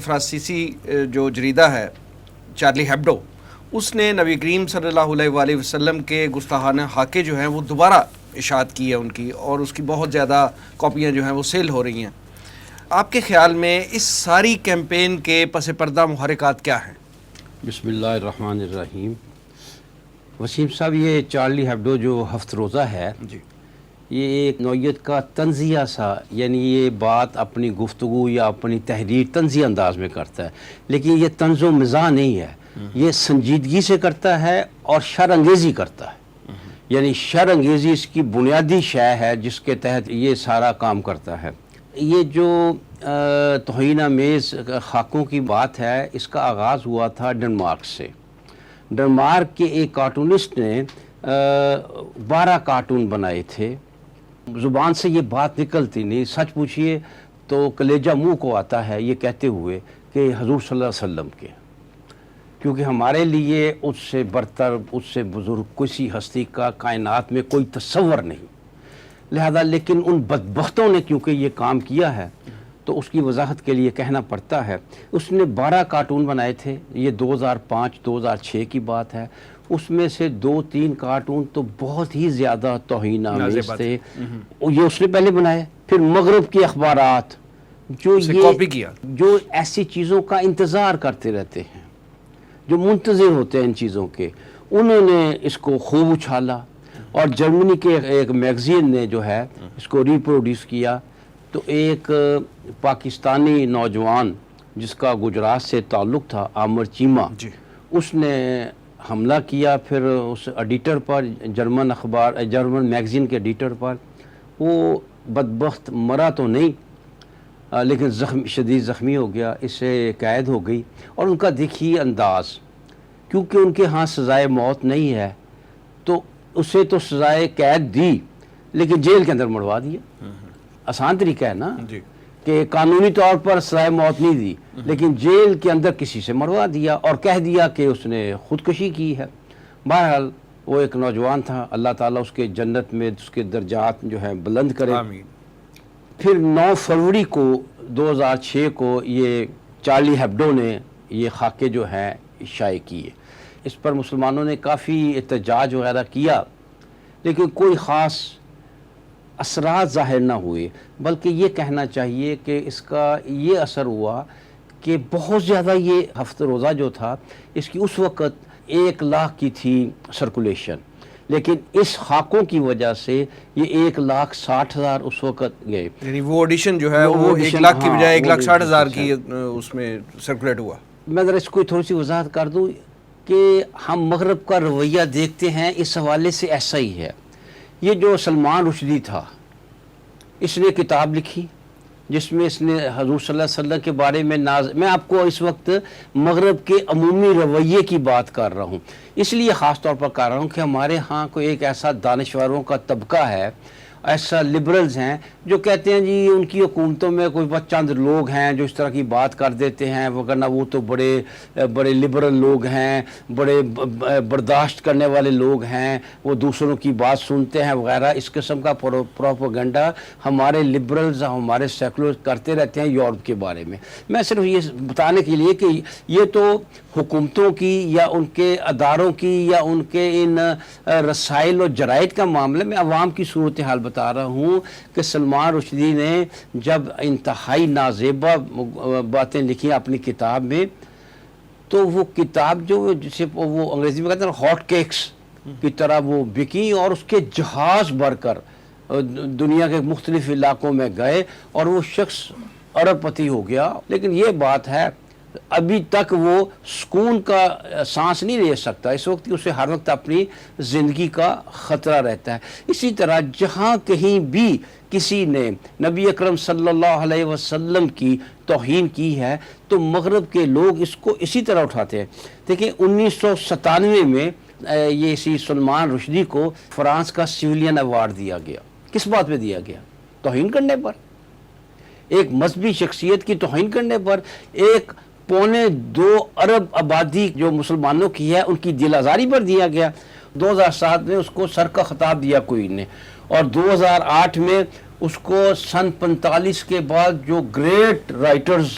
فرانسیسی جو جریدہ ہے چارلی ہیبڈو، اس نے نبی کریم صلی اللہ علیہ وآلہ وسلم کے گستاخانہ خاکے جو ہیں وہ دوبارہ اشاعت کی ہے ان کی، اور اس کی بہت زیادہ کاپیاں جو ہیں وہ سیل ہو رہی ہیں۔ آپ کے خیال میں اس ساری کیمپین کے پس پردہ محرکات کیا ہیں؟ بسم اللہ الرحمن الرحیم۔ وسیم صاحب، یہ چارلی ہیبڈو جو ہفت روزہ ہے، جی، یہ ایک نوعیت کا تنزیہ سا، یعنی یہ بات اپنی گفتگو یا اپنی تحریر تنزیہ انداز میں کرتا ہے، لیکن یہ طنز و مزاح نہیں ہے، یہ سنجیدگی سے کرتا ہے اور شر انگیزی کرتا ہے، یعنی شر انگیزی اس کی بنیادی شے ہے جس کے تحت یہ سارا کام کرتا ہے۔ یہ جو توہین آمیز خاکوں کی بات ہے، اس کا آغاز ہوا تھا ڈنمارک سے۔ ڈنمارک کے ایک کارٹونسٹ نے 12 کارٹون بنائے تھے۔ زبان سے یہ بات نکلتی نہیں، سچ پوچھئے تو کلیجہ منہ کو آتا ہے یہ کہتے ہوئے کہ حضور صلی اللہ علیہ وسلم کے، کیونکہ ہمارے لیے اس سے برتر، اس سے بزرگ کسی ہستی کا کائنات میں کوئی تصور نہیں، لہذا لیکن ان بدبختوں نے کیونکہ یہ کام کیا ہے تو اس کی وضاحت کے لیے کہنا پڑتا ہے۔ اس نے 12 کارٹون بنائے تھے، یہ 2005-2006 کی بات ہے۔ اس میں سے 2-3 کارٹون تو بہت ہی زیادہ توہین آمیز تھے، یہ اس نے پہلے بنائے۔ پھر مغرب کے اخبارات جو یہ کاپی کیا، جو ایسی چیزوں کا انتظار کرتے رہتے ہیں، جو منتظر ہوتے ہیں ان چیزوں کے، انہوں نے اس کو خوب اچھالا، اور جرمنی کے ایک میگزین نے جو ہے اس کو ریپروڈیوس کیا۔ تو ایک پاکستانی نوجوان جس کا گجرات سے تعلق تھا، عامر چیمہ، جی، اس نے حملہ کیا پھر اس ایڈیٹر پر، جرمن میگزین کے ایڈیٹر پر۔ وہ بدبخت مرا تو نہیں لیکن شدید زخمی ہو گیا، اسے قید ہو گئی۔ اور ان کا دیکھیے انداز، کیونکہ ان کے ہاں سزائے موت نہیں ہے تو اسے تو سزائے قید دی لیکن جیل کے اندر مڑوا دیا۔ آسان طریقہ ہے نا، جی، کہ قانونی طور پر سزائے موت نہیں دی لیکن جیل کے اندر کسی سے مروا دیا اور کہہ دیا کہ اس نے خودکشی کی ہے۔ بہرحال وہ ایک نوجوان تھا، اللہ تعالیٰ اس کے جنت میں اس کے درجات جو ہے بلند کرے۔ آمین۔ پھر 9 فروری کو 2006 کو یہ چارلی ہیبڈو نے یہ خاکے جو ہیں شائع کیے۔ اس پر مسلمانوں نے کافی احتجاج وغیرہ کیا لیکن کوئی خاص اثرات ظاہر نہ ہوئے، بلکہ یہ کہنا چاہیے کہ اس کا یہ اثر ہوا کہ بہت زیادہ یہ ہفت روزہ جو تھا اس کی اس وقت 1 لاکھ کی تھی سرکولیشن، لیکن اس خاکوں کی وجہ سے یہ 1,60,000 اس وقت گئے، یعنی وہ ایڈیشن جو ہے وہ 1 لاکھ کی بجائے 1,60,000 کی اس میں سرکولیٹ ہوا۔ میں ذرا اس کو تھوڑی سی وضاحت کر دوں کہ ہم مغرب کا رویہ دیکھتے ہیں اس حوالے سے ایسا ہی ہے۔ یہ جو سلمان رشدی تھا، اس نے کتاب لکھی جس میں اس نے حضور صلی اللہ علیہ وسلم کے بارے میں میں آپ کو اس وقت مغرب کے عمومی رویے کی بات کر رہا ہوں، اس لیے خاص طور پر کر رہا ہوں کہ ہمارے ہاں کوئی ایک ایسا دانشوروں کا طبقہ ہے، ایسا لبرلز ہیں جو کہتے ہیں جی ان کی حکومتوں میں کوئی چند لوگ ہیں جو اس طرح کی بات کر دیتے ہیں، وگرنہ وہ تو بڑے لبرل لوگ ہیں، بڑے برداشت کرنے والے لوگ ہیں، وہ دوسروں کی بات سنتے ہیں وغیرہ۔ اس قسم کا پروپیگنڈا ہمارے لبرلز، ہمارے سیکولرز کرتے رہتے ہیں یورپ کے بارے میں۔ میں صرف یہ بتانے کے لیے کہ یہ تو حکومتوں کی یا ان کے اداروں کی یا ان کے ان رسائل و جرائد کا معاملہ، میں عوام کی صورتحال بتا رہا ہوں کہ سلمان رشدی نے جب انتہائی نازیبا باتیں لکھی اپنی کتاب میں، تو وہ کتاب جو جسے وہ انگریزی میں کہتے ہیں ہاٹ کیکس کی طرح وہ بکی، اور اس کے جہاز بھر کر دنیا کے مختلف علاقوں میں گئے اور وہ شخص ارب پتی ہو گیا۔ لیکن یہ بات ہے ابھی تک وہ سکون کا سانس نہیں لے سکتا، اس وقت اسے ہر وقت اپنی زندگی کا خطرہ رہتا ہے۔ اسی طرح جہاں کہیں بھی کسی نے نبی اکرم صلی اللہ علیہ وسلم کی توہین کی ہے تو مغرب کے لوگ اس کو اسی طرح اٹھاتے ہیں۔ دیکھیں 1997 میں یہ اسی سلمان رشدی کو فرانس کا سویلین ایوارڈ دیا گیا۔ کس بات پہ دیا گیا؟ توہین کرنے پر، ایک مذہبی شخصیت کی توہین کرنے پر۔ 1.25 ارب آبادی جو مسلمانوں کی ہے ان کی دل آزاری پر دیا گیا۔ 2007 میں اس کو سر کا خطاب دیا کوئی نے، اور 2008 میں اس کو سن 45 کے بعد جو گریٹ رائٹرز